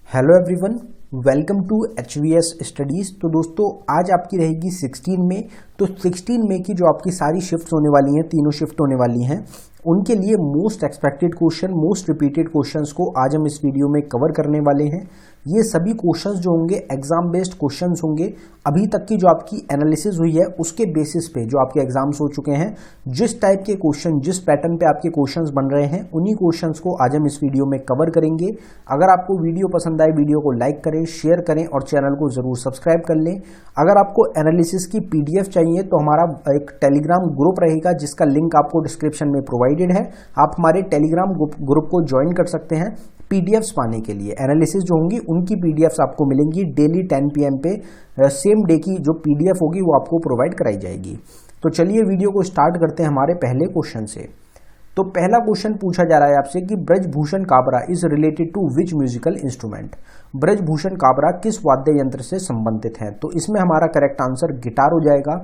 Hello everyone, welcome to HVS studies. तो दोस्तों आज आपकी रहेगी 16 में। तो 16 में की जो आपकी सारी शिफ्ट्स होने वाली हैं, तीनों शिफ्ट होने वाली हैं, उनके लिए most expected question, most repeated questions को आज हम इस वीडियो में कवर करने वाले हैं। ये सभी क्वेश्चंस जो होंगे एग्जाम बेस्ड क्वेश्चंस होंगे। अभी तक की जो आपकी एनालिसिस हुई है उसके बेसिस पे जो आपके एग्जाम्स हो चुके हैं, जिस टाइप के क्वेश्चन, जिस पैटर्न पे आपके क्वेश्चंस बन रहे हैं, उन्हीं क्वेश्चंस को आज हम इस वीडियो में कवर करेंगे। अगर आपको वीडियो पसंद आए, वीडियो को लाइक करें, शेयर करें और चैनल को जरूर सब्सक्राइब कर लें। अगर आपको एनालिसिस की PDF चाहिए तो हमारा एक टेलीग्राम ग्रुप रहेगा जिसका लिंक आपको डिस्क्रिप्शन में प्रोवाइडेड है। आप हमारे टेलीग्राम ग्रुप को ज्वाइन कर सकते हैं PDFs पाने के लिए। एनालिसिस जो होंगी उनकी PDFs आपको मिलेंगी डेली 10 PM पे। सेम डे की जो PDF होगी वो आपको प्रोवाइड कराई जाएगी। तो चलिए वीडियो को स्टार्ट करते हैं हमारे पहले क्वेश्चन से। तो पहला क्वेश्चन पूछा जा रहा है आपसे कि Brijbhushan Kabra is related to which musical instrument. Brijbhushan Kabra किस वाद्य यंत्र से संबंधित है? तो इसमें हमारा करेक्ट आंसर गिटार हो जाएगा।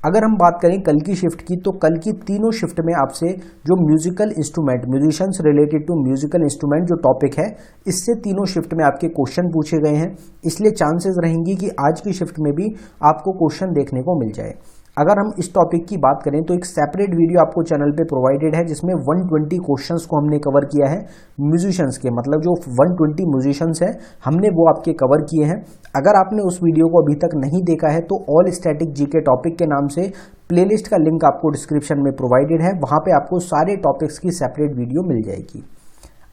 अगर हम बात करें कल की शिफ्ट की, तो कल की तीनों शिफ्ट में आपसे जो musical instrument, musicians related to musical instrument जो टॉपिक है, इससे तीनों शिफ्ट में आपके क्वेश्चन पूछे गए हैं। इसलिए चांसेस रहेंगी कि आज की शिफ्ट में भी आपको क्वेश्चन देखने को मिल जाए। अगर हम इस टॉपिक की बात करें तो एक सेपरेट वीडियो आपको चैनल पे प्रोवाइडेड है जिसमें 120 क्वेश्चंस को हमने कवर किया है म्यूजिशियंस के, मतलब जो 120 म्यूजिशियंस हैं हमने वो आपके कवर किए हैं। अगर आपने उस वीडियो को अभी तक नहीं देखा है तो ऑल स्टैटिक जीके टॉपिक के नाम से प्लेलिस्ट का लिंक आपको डिस्क्रिप्शन में प्रोवाइडेड है, वहां पे आपको सारे टॉपिक्स की सेपरेट वीडियो मिल जाएगी।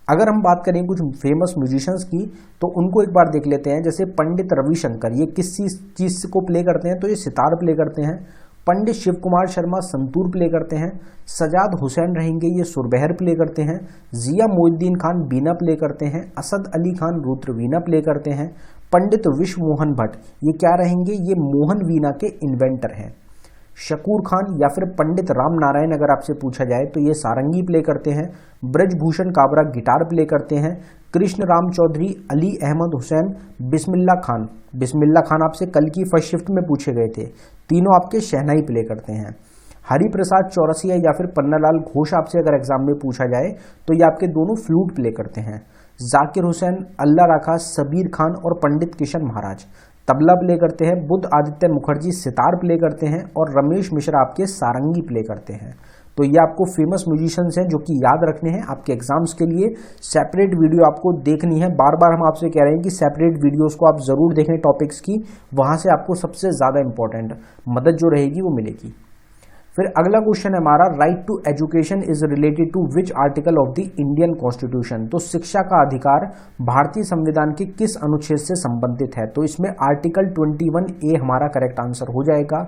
अगर हम बात करें कुछ फेमस म्यूजिशियंस की तो उनको एक बार देख लेते हैं। जैसे पंडित रविशंकर, ये किस चीज को प्ले करते हैं? तो ये सितार प्ले करते हैं। पंडित शिव कुमार शर्मा संतूर प्ले करते हैं। सजाद हुसैन रहेंगे, ये सुरबहर प्ले करते हैं। जिया मोइनुद्दीन खान बीना प्ले करते हैं। असद अली खान रुद्र वीणा प्ले करते हैं। पंडित विश्व मोहन भट्ट, ये क्या रहेंगे? ये मोहन वीणा के इन्वेंटर हैं। शकूर खान या फिर पंडित राम नारायण अगर आपसे पूछा जाए तो ये सारंगी प्ले करते हैं। ब्रजभूषण काबरा गिटार प्ले करते हैं। कृष्ण राम चौधरी, अली अहमद हुसैन, बिस्मिल्ला खान आपसे कल की फर्स्ट शिफ्ट में पूछे गए थे, तीनों आपके शहनाई प्ले करते हैं। हरिप्रसाद चौरसिया या फिर पन्नालाल घोष आपसे अगर एग्जाम में पूछा जाए तो ये आपके दोनों फ्लूट प्ले करते हैं। जाकिर हुसैन, अल्लाह राखा, सबीर खान और पंडित किशन महाराज तबला प्ले करते हैं। बुद्ध आदित्य मुखर्जी सितार प्ले करते हैं और रमेश मिश्रा आपके सारंगी प्ले करते हैं। तो ये आपको फेमस म्यूजिशियंस हैं जो कि याद रखने हैं आपके एग्जाम्स के लिए। सेपरेट वीडियो आपको देखनी है, बार बार हम आपसे कह रहे हैं कि सेपरेट वीडियोस को आप जरूर देखें टॉपिक्स की, वहां से आपको सबसे ज्यादा इंपॉर्टेंट मदद जो रहेगी वो मिलेगी। फिर अगला क्वेश्चन है हमारा, right to education is related to which article of the Indian constitution. तो शिक्षा का अधिकार भारतीय संविधान के किस अनुच्छेद से संबंधित है? तो इसमें आर्टिकल 21A हमारा करेक्ट आंसर हो जाएगा।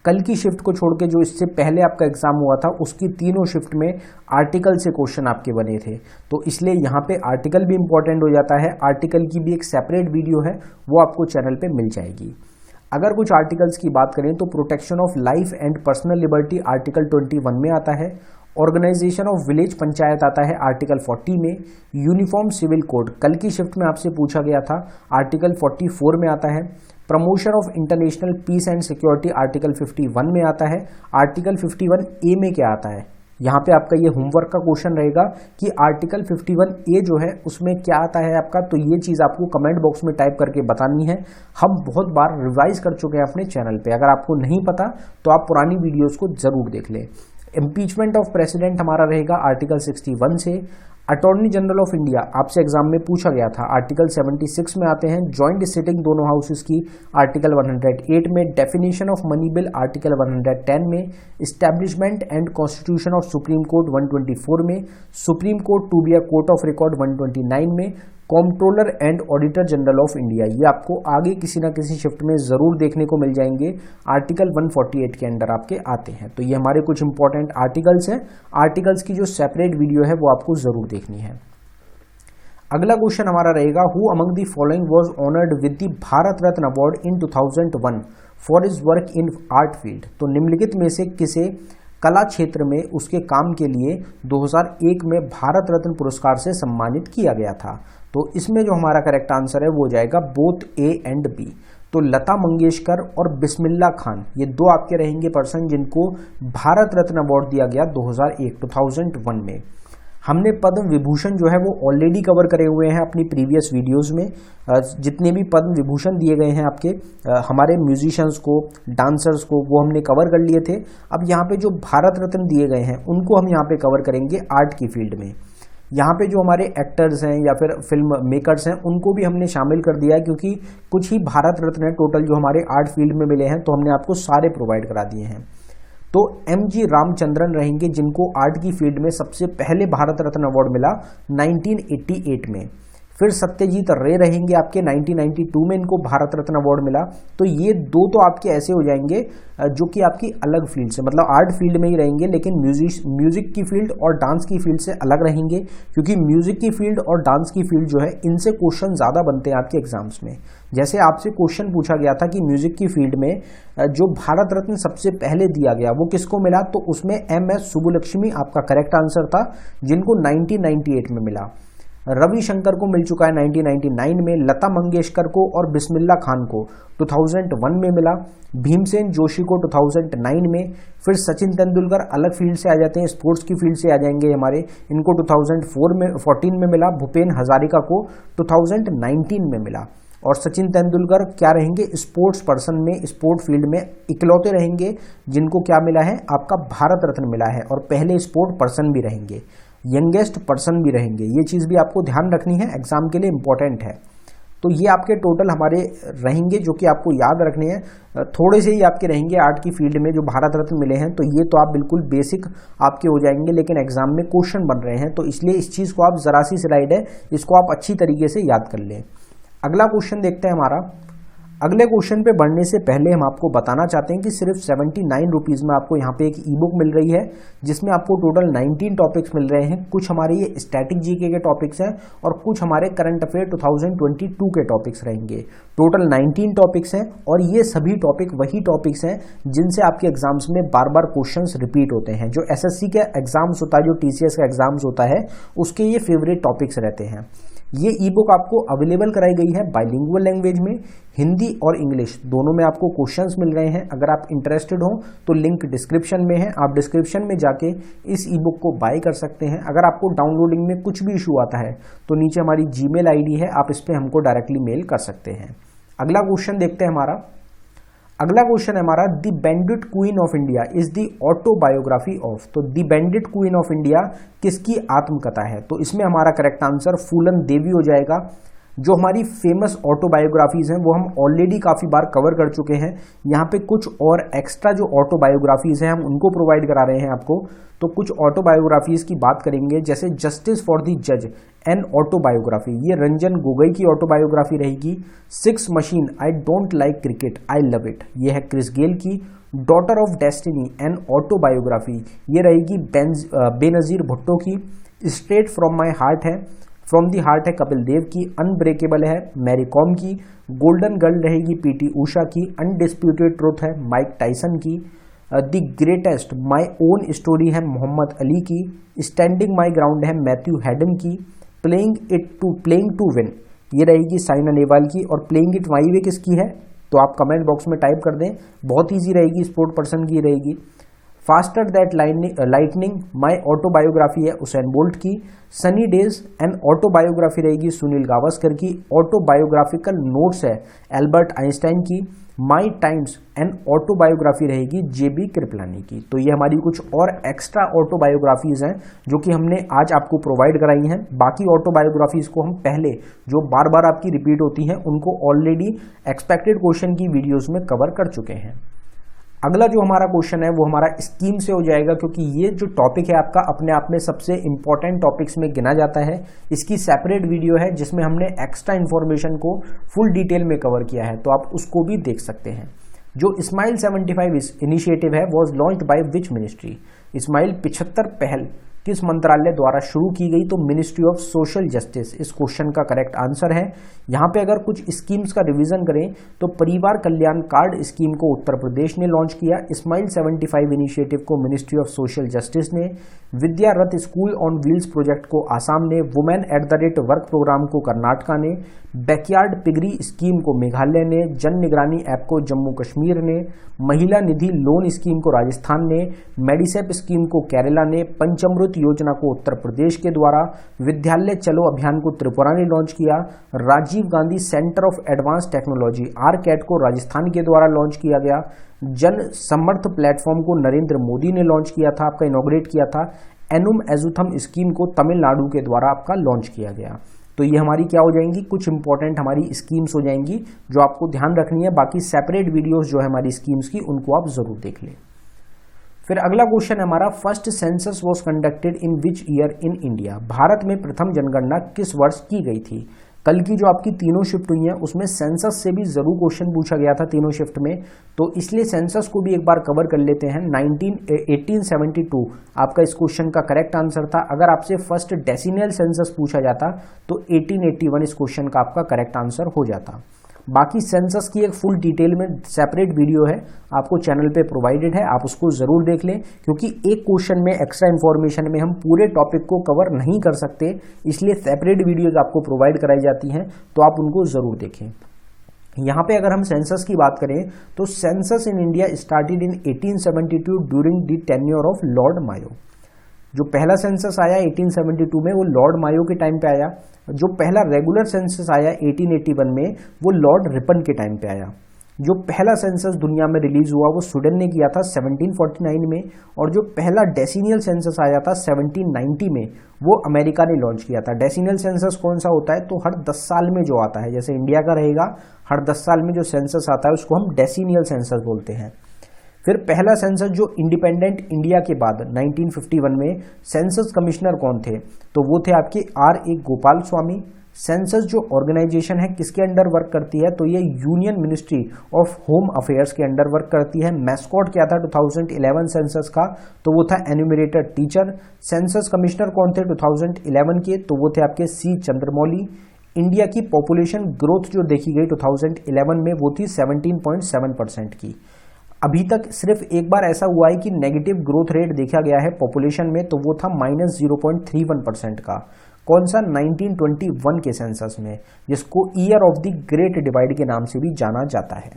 कल की शिफ्ट को छोड़ के जो इससे पहले आपका एग्जाम हुआ था उसकी तीनों शिफ्ट में आर्टिकल से क्वेश्चन आपके बने थे, तो इसलिए यहाँ पे आर्टिकल भी इंपॉर्टेंट हो जाता है। आर्टिकल की भी एक सेपरेट वीडियो है, वो आपको चैनल पे मिल जाएगी। अगर कुछ आर्टिकल्स की बात करें तो protection of life and personal liberty article 21 में आता है। ऑर्गेनाइजेशन ऑफ विलेज पंचायत आता है आर्टिकल 40 में। यूनिफॉर्म सिविल कोड कल की शिफ्ट में आपसे पूछा गया था, आर्टिकल 44 में आता है। Promotion of international peace and security article 51 में आता है। आर्टिकल 51A में क्या आता है? यहाँ पे आपका ये होमवर्क का क्वेश्चन रहेगा कि आर्टिकल 51A जो है उसमें क्या आता है आपका, तो ये चीज़ आपको कमेंट बॉक्स में टाइप करके बतानी है। हम बहुत बार रिवाइज कर चुके हैं अपने चैनल पे, अगर आपको नहीं पता तो आप पुरानी वीडियोस को जरूर देख लें। इम्पीचमेंट ऑफ प्रेसिडेंट हमारा रहेगा आर्टिकल 61 से। अटॉर्नी जनरल ऑफ इंडिया आपसे एग्जाम में पूछा गया था, आर्टिकल 76 में आते हैं। जॉइंट सिटिंग दोनों हाउसेस की आर्टिकल 108 में। Definition of money bill article 110 में। Establishment and constitution of Supreme Court 124 में। Supreme Court to be a court of record 129 में। Comptroller and auditor general of India, ये आपको आगे किसी ना किसी शिफ्ट में जरूर देखने को मिल जाएंगे, आर्टिकल 148 के अंडर आपके आते हैं। तो ये हमारे कुछ इंपॉर्टेंट आर्टिकल्स हैं। आर्टिकल्स की जो सेपरेट वीडियो है वो आपको जरूर देखनी है। अगला क्वेश्चन हमारा रहेगा, who among the following was honoured with the Bharat Ratna award in 2001 for his work in art field. तो निम्नलिखित में से किसे कला क्षेत्र में उसके काम के लिए 2001 में भारत रत्न पुरस्कार से सम्मानित किया गया था? तो इसमें जो हमारा करेक्ट आंसर है वो हो जाएगा बोथ A एंड B। तो लता मंगेशकर और बिस्मिल्ला खान, ये दो आपके रहेंगे पर्सन जिनको भारत रत्न अवार्ड दिया गया 2001 में। हमने पद्म विभूषण जो है वो ऑलरेडी कवर करे हुए हैं अपनी प्रीवियस वीडियोस में। जितने भी पद्म विभूषण दिए गए हैं आपके हमारे म्यूजिशियंस को, डांसर्स को, वो हमने कवर कर लिए थे। अब यहाँ पे जो भारत रत्न दिए गए हैं उनको हम यहाँ पे कवर करेंगे आर्ट की फील्ड में। यहाँ पे जो हमारे एक्टर्स हैं या फिर फिल्म मेकर्स हैं उनको भी हमने शामिल कर दिया है, क्योंकि कुछ ही भारत रत्न है टोटल जो हमारे आर्ट फील्ड में मिले हैं, तो हमने आपको सारे प्रोवाइड करा दिए हैं। तो MG रामचंद्रन रहेंगे जिनको आर्ट की फील्ड में सबसे पहले भारत रत्न अवार्ड मिला 1988 में। फिर सत्यजीत रे रहेंगे आपके 1992 में इनको भारत रत्न अवार्ड मिला। तो ये दो तो आपके ऐसे हो जाएंगे जो कि आपकी अलग फील्ड से, मतलब आर्ट फील्ड में ही रहेंगे, लेकिन म्यूजिक की फील्ड और डांस की फील्ड से अलग रहेंगे, क्योंकि म्यूजिक की फील्ड और डांस की फील्ड जो है इनसे क्वेश्चन ज़्यादा बनते हैं आपके एग्जाम्स में। जैसे आपसे क्वेश्चन पूछा गया था कि म्यूजिक की फील्ड में जो भारत रत्न सबसे पहले दिया गया वो किसको मिला, तो उसमें MS सुब्बुलक्ष्मी आपका करेक्ट आंसर था, जिनको 1998 में मिला। रविशंकर को मिल चुका है 1999 में, लता मंगेशकर को और बिस्मिल्लाह खान को 2001 में मिला, भीमसेन जोशी को 2009 में। फिर सचिन तेंदुलकर अलग फील्ड से आ जाते हैं, स्पोर्ट्स की फील्ड से आ जाएंगे हमारे, इनको 2014 में मिला। भूपेन हजारिका को 2019 में मिला। और सचिन तेंदुलकर क्या रहेंगे, स्पोर्ट्स पर्सन में, स्पोर्ट फील्ड में इकलौते रहेंगे जिनको क्या मिला है, आपका भारत रत्न मिला है, और पहले स्पोर्ट पर्सन भी रहेंगे, यंगेस्ट पर्सन भी रहेंगे। ये चीज़ भी आपको ध्यान रखनी है, एग्जाम के लिए इंपॉर्टेंट है। तो ये आपके टोटल हमारे रहेंगे जो कि आपको याद रखने हैं। थोड़े से ही आपके रहेंगे आर्ट की फील्ड में जो भारत रत्न मिले हैं, तो ये तो आप बिल्कुल बेसिक आपके हो जाएंगे, लेकिन एग्जाम में क्वेश्चन बन रहे हैं, तो इसलिए इस चीज़ को आप जरा सी स्लाइड है, इसको आप अच्छी तरीके से याद कर लें। अगला क्वेश्चन देखते हैं हमारा। अगले क्वेश्चन पे बढ़ने से पहले हम आपको बताना चाहते हैं कि सिर्फ 79 रुपीज़ में आपको यहाँ पे एक ई बुक मिल रही है, जिसमें आपको टोटल 19 टॉपिक्स मिल रहे हैं। कुछ हमारे ये स्टैटिक जीके के टॉपिक्स हैं और कुछ हमारे करंट अफेयर 2022 के टॉपिक्स रहेंगे। टोटल 19 टॉपिक्स हैं, और ये सभी टॉपिक वही टॉपिक्स हैं जिनसे आपके एग्जाम्स में बार बार क्वेश्चंस रिपीट होते हैं। जो SSC के एग्जाम्स होता है, जो TCS का एग्जाम्स होता है, उसके ये फेवरेट टॉपिक्स रहते हैं। ये ई बुक आपको अवेलेबल कराई गई है बाइलिंगुअल लैंग्वेज में, हिंदी और इंग्लिश दोनों में आपको क्वेश्चंस मिल रहे हैं। अगर आप इंटरेस्टेड हो तो लिंक डिस्क्रिप्शन में है, आप डिस्क्रिप्शन में जाके इस ई बुक को बाय कर सकते हैं। अगर आपको डाउनलोडिंग में कुछ भी इशू आता है तो नीचे हमारी जीमेल ID है, आप इस पर हमको डायरेक्टली मेल कर सकते हैं। अगला क्वेश्चन देखते हैं हमारा। अगला क्वेश्चन है हमारा, the bandit queen of India is the autobiography of. तो the bandit queen of India किसकी आत्मकथा है, तो इसमें हमारा करेक्ट आंसर फूलन देवी हो जाएगा। जो हमारी फेमस ऑटोबायोग्राफीज हैं वो हम ऑलरेडी काफ़ी बार कवर कर चुके हैं। यहाँ पे कुछ और एक्स्ट्रा जो ऑटोबायोग्राफीज हैं हम उनको प्रोवाइड करा रहे हैं आपको। तो कुछ ऑटोबायोग्राफीज की बात करेंगे, जैसे जस्टिस फॉर द जज एन ऑटोबायोग्राफी, ये रंजन गोगोई की ऑटोबायोग्राफी रहेगी। 6 machine I don't like cricket I love it, ये है क्रिस गेल की। Daughter of destiny an autobiography, ये रहेगी बेनजीर भुट्टो की। स्ट्रेट फ्रॉम माई हार्ट है, फ्रॉम दी हार्ट है कपिल देव की। अनब्रेकेबल है मैरी कॉम की। गोल्डन गर्ल रहेगी PT उषा की। अनडिस्प्यूटेड ट्रुथ है माइक टाइसन की। The greatest my own story है मोहम्मद अली की। स्टैंडिंग माई ग्राउंड है मैथ्यू हैडन की। प्लेइंग टू विन, ये रहेगी साइना नेहवाल की। और प्लेइंग इट माई वे किसकी है, तो आप कमेंट बॉक्स में टाइप कर दें, बहुत ईजी रहेगी, स्पोर्ट पर्सन की रहेगी। Faster that lightning my autobiography है उसेन बोल्ट की। सनी डेज एंड ऑटोबायोग्राफी रहेगी सुनील गावस्कर की। ऑटोबायोग्राफिकल नोट्स है एल्बर्ट आइंस्टाइन की। माई टाइम्स एंड ऑटोबायोग्राफी रहेगी JB कृपलानी की। तो ये हमारी कुछ और एक्स्ट्रा ऑटोबायोग्राफीज हैं जो कि हमने आज आपको प्रोवाइड कराई हैं। बाकी ऑटोबायोग्राफीज को हम पहले जो बार बार आपकी रिपीट होती हैं उनको ऑलरेडी एक्सपेक्टेड क्वेश्चन की वीडियोज में कवर कर चुके हैं। अगला जो हमारा क्वेश्चन है वो हमारा स्कीम से हो जाएगा, क्योंकि ये जो टॉपिक है आपका अपने आप में सबसे इंपॉर्टेंट टॉपिक्स में गिना जाता है। इसकी सेपरेट वीडियो है जिसमें हमने एक्स्ट्रा इन्फॉर्मेशन को फुल डिटेल में कवर किया है, तो आप उसको भी देख सकते हैं। जो स्माइल 75 इनिशिएटिव है was launched by which ministry. Smile 75 पहल किस मंत्रालय द्वारा शुरू की गई, तो मिनिस्ट्री ऑफ सोशल जस्टिस इस क्वेश्चन का करेक्ट आंसर है। यहाँ पे अगर कुछ स्कीम्स का रिवीजन करें तो परिवार कल्याण कार्ड स्कीम को उत्तर प्रदेश ने लॉन्च किया। स्माइल 75 इनिशिएटिव को मिनिस्ट्री ऑफ सोशल जस्टिस ने। विद्या रथ स्कूल ऑन व्हील्स प्रोजेक्ट को आसाम ने। वुमेन @ वर्क प्रोग्राम को कर्नाटका ने। बैकयार्ड पिगरी स्कीम को मेघालय ने। जन निगरानी ऐप को जम्मू कश्मीर ने। महिला निधि लोन स्कीम को राजस्थान ने। मेडिसेप स्कीम को केरला ने। पंचामृत अमृत योजना को उत्तर प्रदेश के द्वारा, विद्यालय चलो अभियान को त्रिपुरा ने लॉन्च किया, Rajiv Gandhi centre of advance technology आरकैट को राजस्थान के द्वारा लॉन्च किया गया, जन समर्थ प्लेटफॉर्म को नरेंद्र मोदी ने लॉन्च किया था, आपका इनॉग्रेट किया था, एनुम एजुथम स्कीम को तमिलनाडु के द्वारा आपका लॉन्च किया गया। तो ये हमारी क्या हो जाएंगी, कुछ इंपॉर्टेंट हमारी स्कीम्स हो जाएंगी जो आपको ध्यान रखनी है। बाकी सेपरेट वीडियोस जो है हमारी स्कीम्स की उनको आप जरूर देख लें। फिर अगला क्वेश्चन है हमारा, first census was conducted in which year in India. Bharat में प्रथम जनगणना किस वर्ष की गई थी। कल की जो आपकी तीनों शिफ्ट हुई हैं उसमें सेंसस से भी जरूर क्वेश्चन पूछा गया था तीनों शिफ्ट में, तो इसलिए सेंसस को भी एक बार कवर कर लेते हैं। 1872 आपका इस क्वेश्चन का करेक्ट आंसर था। अगर आपसे फर्स्ट डेसिमल सेंसस पूछा जाता तो 1881 इस क्वेश्चन का आपका करेक्ट आंसर हो जाता। बाकी सेंसस की एक फुल डिटेल में सेपरेट वीडियो है, आपको चैनल पे प्रोवाइडेड है, आप उसको जरूर देख लें, क्योंकि एक क्वेश्चन में एक्स्ट्रा इन्फॉर्मेशन में हम पूरे टॉपिक को कवर नहीं कर सकते, इसलिए सेपरेट वीडियोज आपको प्रोवाइड कराई जाती हैं, तो आप उनको जरूर देखें। यहाँ पे अगर हम सेंसस की बात करें तो census in India started in 1872 during the tenure of Lord Mayo. जो पहला सेंसस आया 1872 में वो लॉर्ड मायो के टाइम पे आया। जो पहला रेगुलर सेंसस आया 1881 में वो लॉर्ड रिपन के टाइम पे आया। जो पहला सेंसस दुनिया में रिलीज हुआ वो स्वीडन ने किया था 1749 में, और जो पहला डेसिनियल सेंसस आया था 1790 में वो अमेरिका ने लॉन्च किया था। डेसिनियल सेंसस कौन सा होता है, तो हर 10 साल में जो आता है, जैसे इंडिया का रहेगा हर 10 साल में जो सेंसस आता है उसको हम डेसिनियल सेंसस बोलते हैं। फिर पहला सेंसस जो इंडिपेंडेंट इंडिया के बाद 1951 में सेंसस कमिश्नर कौन थे, तो वो थे आपके R.A. गोपाल स्वामी। सेंसस जो ऑर्गेनाइजेशन है किसके अंडर वर्क करती है, तो ये union ministry of home affairs के अंडर वर्क करती है। मैस्कॉट क्या था 2011 सेंसस का, तो वो था एन्यूमरेटर टीचर। सेंसस कमिश्नर कौन थे 2011 के, तो वो थे आपके C. चंद्रमौली। इंडिया की पॉपुलेशन ग्रोथ जो देखी गई 2011 में वो थी 17.7% की। अभी तक सिर्फ एक बार ऐसा हुआ है कि नेगेटिव ग्रोथ रेट देखा गया है पॉपुलेशन में, तो वो था -0.31% का। कौन सा, 1921 के सेंसस में, जिसको year of the great divide के नाम से भी जाना जाता है।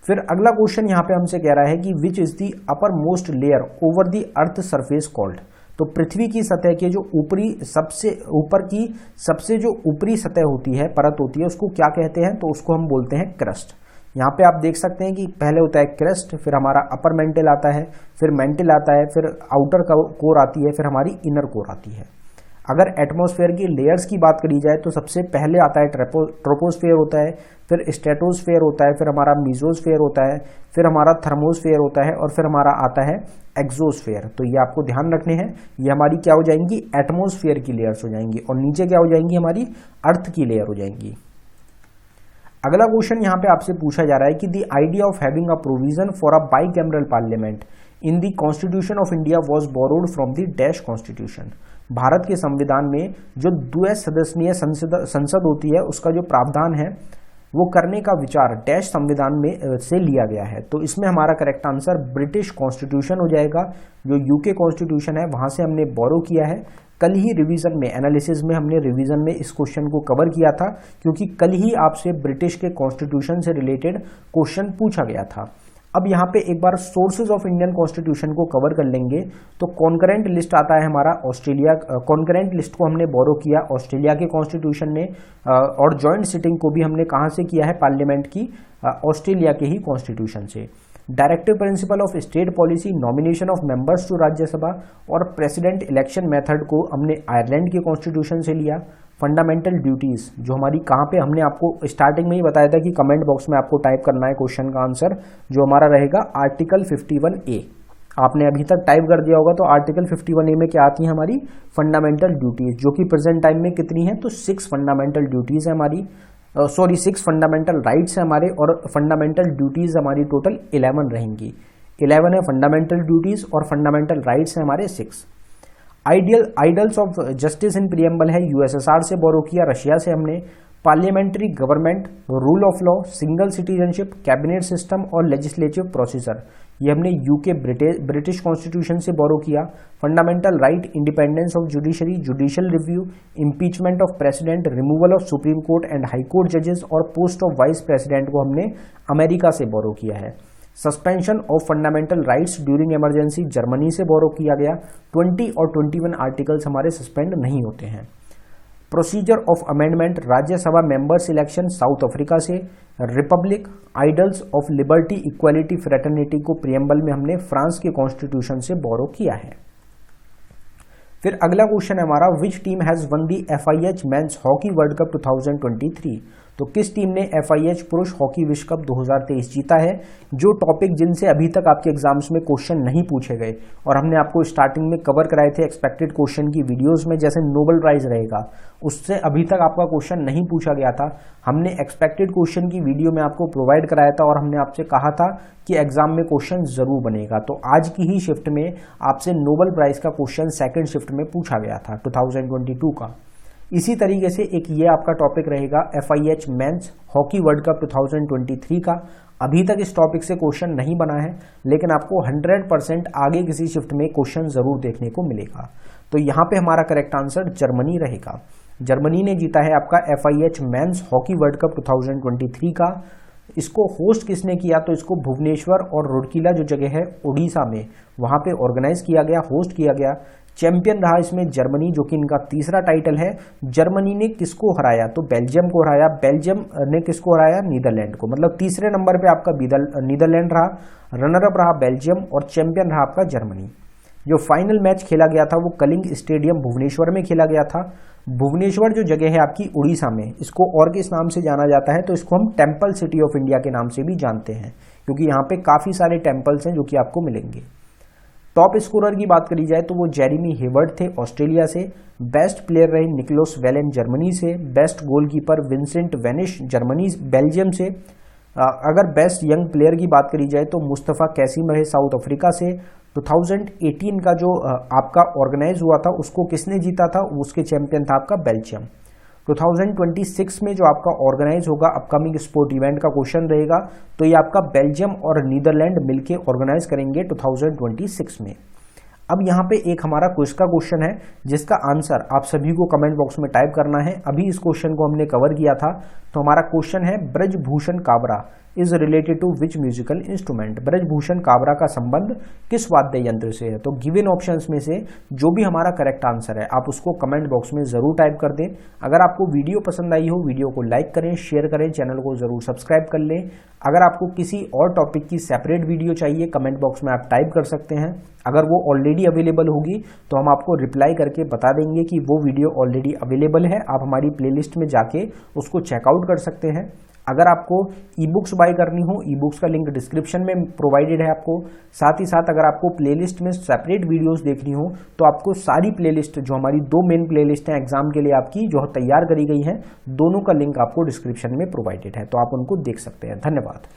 फिर अगला क्वेश्चन यहाँ पे हमसे कह रहा है कि which is the upper most layer over the earth surface called. तो पृथ्वी की सतह के जो ऊपरी सबसे ऊपर की सबसे जो ऊपरी सतह होती है, परत होती है, उसको क्या कहते हैं, तो उसको हम बोलते हैं क्रस्ट। यहाँ पे आप देख सकते हैं कि पहले होता है क्रस्ट, फिर हमारा अपर मेंटल आता है, फिर मेंटल आता है, फिर आउटर कोर आती है, फिर हमारी इनर कोर आती है। अगर एटमॉस्फेयर की लेयर्स की बात करी जाए तो सबसे पहले आता है ट्रोपोस्फेयर होता है, फिर स्ट्रेटोस्फेयर होता है, फिर हमारा मीजोस्फेयर होता है, फिर हमारा थर्मोस्फेयर होता है, और फिर हमारा आता है एक्सोस्फेयर। तो ये आपको ध्यान रखने हैं, ये हमारी क्या हो जाएंगी, एटमॉस्फेयर की लेयर्स हो जाएंगी, और नीचे क्या हो जाएंगी, हमारी अर्थ की लेयर हो जाएंगी। अगला क्वेश्चन यहाँ पे आपसे पूछा जा रहा है कि the idea of having a provision for a bicameral parliament in the constitution of India was borrowed from the dash constitution. Bharat के संविधान में जो द्वै सदस्यीय संसद होती है उसका जो प्रावधान है वो करने का विचार डैश संविधान में से लिया गया है। तो इसमें हमारा करेक्ट आंसर ब्रिटिश कॉन्स्टिट्यूशन हो जाएगा। जो यूके कॉन्स्टिट्यूशन है वहां से हमने बोरो किया है। कल ही रिवीजन में एनालिसिस में हमने रिवीजन में इस क्वेश्चन को कवर किया था, क्योंकि कल ही आपसे ब्रिटिश के कॉन्स्टिट्यूशन से रिलेटेड क्वेश्चन पूछा गया था। अब यहाँ पे एक बार सोर्सेज ऑफ इंडियन कॉन्स्टिट्यूशन को कवर कर लेंगे। तो कॉन्करेंट लिस्ट आता है हमारा ऑस्ट्रेलिया, कॉन्करेंट लिस्ट को हमने बोरो किया ऑस्ट्रेलिया के कॉन्स्टिट्यूशन ने, और जॉइंट सिटिंग को भी हमने कहाँ से किया है, पार्लियामेंट की ऑस्ट्रेलिया के ही कॉन्स्टिट्यूशन से। Directive principle of state policy, nomination of members to Rajya Sabha और प्रेसिडेंट इलेक्शन मेथड को हमने आयरलैंड के कॉन्स्टिट्यूशन से लिया। फंडामेंटल ड्यूटीज जो हमारी कहाँ पे, हमने आपको स्टार्टिंग में ही बताया था कि कमेंट बॉक्स में आपको टाइप करना है क्वेश्चन का आंसर, जो हमारा रहेगा आर्टिकल 51A। आपने अभी तक टाइप कर दिया होगा। तो आर्टिकल 51A में क्या आती है हमारी फंडामेंटल ड्यूटीज, जो कि प्रेजेंट टाइम में कितनी है, तो 6 फंडामेंटल ड्यूटीज है हमारी, 6 फंडामेंटल राइट्स है हमारे, और फंडामेंटल ड्यूटीज हमारी टोटल 11 रहेंगी। 11 है फंडामेंटल ड्यूटीज और फंडामेंटल राइट्स है हमारे 6। Idols of justice in preamble है यूएसएसआर से बोरो किया, रशिया से हमने। Parliamentary government, rule of law, single citizenship, cabinet system और लेजिस्लेटिव प्रोसीजर, ये हमने यूके ब्रिटिश कॉन्स्टिट्यूशन से बोरो किया। Fundamental right, independence of judiciary, judicial review, impeachment of president, removal of Supreme court and high court जजेस और post of vice president को हमने America से बोरो किया है। Suspension of fundamental rights during emergency Germany से बोरो किया गया। 20 और 21 आर्टिकल्स हमारे सस्पेंड नहीं होते हैं। Procedure of amendment Rajya Sabha member selection South Africa से। Republic ideals of liberty equality fraternity को प्रियम्बल में हमने फ्रांस के कॉन्स्टिट्यूशन से बोरो किया है। फिर अगला क्वेश्चन है हमारा, which team has one the FIH men's hockey world cup 2023। तो किस टीम ने FIH पुरुष हॉकी विश्व कप 2023 जीता है। जो टॉपिक जिनसे अभी तक आपके एग्जाम्स में क्वेश्चन नहीं पूछे गए और हमने आपको स्टार्टिंग में कवर कराए थे एक्सपेक्टेड क्वेश्चन की वीडियोस में, जैसे नोबेल प्राइज रहेगा, उससे अभी तक आपका क्वेश्चन नहीं पूछा गया था। हमने एक्सपेक्टेड क्वेश्चन की वीडियो में आपको प्रोवाइड कराया था और हमने आपसे कहा था कि एग्जाम में क्वेश्चन जरूर बनेगा। तो आज की ही शिफ्ट में आपसे नोबेल प्राइज का क्वेश्चन सेकंड शिफ्ट में पूछा गया था 2022 का। इसी तरीके से एक ये आपका टॉपिक रहेगा FIH men's hockey world cup 2023 का। अभी तक इस टॉपिक से क्वेश्चन नहीं बना है, लेकिन आपको 100% आगे किसी शिफ्ट में क्वेश्चन जरूर देखने को मिलेगा। तो यहाँ पे हमारा करेक्ट आंसर जर्मनी रहेगा। जर्मनी ने जीता है आपका FIH men's hockey world cup 2023 का। इसको होस्ट किसने किया, तो इसको भुवनेश्वर और रुड़कीला जो जगह है उड़ीसा में, वहां पे ऑर्गेनाइज किया गया, होस्ट किया गया। चैंपियन रहा इसमें जर्मनी, जो कि इनका तीसरा टाइटल है। जर्मनी ने किसको हराया, तो बेल्जियम को हराया। बेल्जियम ने किसको हराया, नीदरलैंड को। मतलब तीसरे नंबर पे आपका नीदरलैंड रहा, रनरअप रहा बेल्जियम और चैंपियन रहा आपका जर्मनी। जो फाइनल मैच खेला गया था वो कलिंग स्टेडियम भुवनेश्वर में खेला गया था। भुवनेश्वर जो जगह है आपकी उड़ीसा में, इसको और किस नाम से जाना जाता है, तो इसको हम टेम्पल सिटी ऑफ इंडिया के नाम से भी जानते हैं, क्योंकि यहाँ पे काफी सारे टेम्पल्स हैं जो कि आपको मिलेंगे। टॉप स्कोरर की बात करी जाए तो वो जेरेमी हेवर्ड थे ऑस्ट्रेलिया से। बेस्ट प्लेयर रहे निकोलस वेलेन जर्मनी से। Best goalkeeper Vincent vanish Germany Belgium से। अगर बेस्ट यंग प्लेयर की बात करी जाए तो मुस्तफा कैसिम रहे साउथ अफ्रीका से। 2018 का जो आपका ऑर्गेनाइज हुआ था उसको किसने जीता था, उसके चैंपियन था आपका बेल्जियम। 2026 में जो आपका ऑर्गेनाइज होगा अपकमिंग स्पोर्ट इवेंट का क्वेश्चन रहेगा, तो ये आपका बेल्जियम और नीदरलैंड मिलके ऑर्गेनाइज करेंगे 2026 में। अब यहाँ पे एक हमारा क्विज का क्वेश्चन है जिसका आंसर आप सभी को कमेंट बॉक्स में टाइप करना है। अभी इस क्वेश्चन को हमने कवर किया था। तो हमारा क्वेश्चन है, Brijbhushan Kabra is related to which musical instrument. Brijbhushan Kabra का संबंध किस वाद्य यंत्र से है। तो गिवन ऑप्शंस में से जो भी हमारा करेक्ट आंसर है आप उसको कमेंट बॉक्स में जरूर टाइप कर दें। अगर आपको वीडियो पसंद आई हो, वीडियो को लाइक करें, शेयर करें, चैनल को जरूर सब्सक्राइब कर लें। अगर आपको किसी और टॉपिक की सेपरेट वीडियो चाहिए, कमेंट बॉक्स में आप टाइप कर सकते हैं। अगर वो ऑलरेडी अवेलेबल होगी तो हम आपको रिप्लाई करके बता देंगे कि वो वीडियो ऑलरेडी अवेलेबल है, आप हमारी प्लेलिस्ट में जाके उसको चेकआउट कर सकते हैं। अगर आपको ई बुक्स बाय करनी हो, ई बुक्स का लिंक डिस्क्रिप्शन में प्रोवाइडेड है आपको। साथ ही साथ अगर आपको प्लेलिस्ट में सेपरेट वीडियोस देखनी हो तो आपको सारी प्लेलिस्ट, जो हमारी दो मेन प्लेलिस्ट हैं एग्जाम के लिए आपकी, जो तैयार करी गई है, दोनों का लिंक आपको डिस्क्रिप्शन में प्रोवाइडेड है, तो आप उनको देख सकते हैं। धन्यवाद।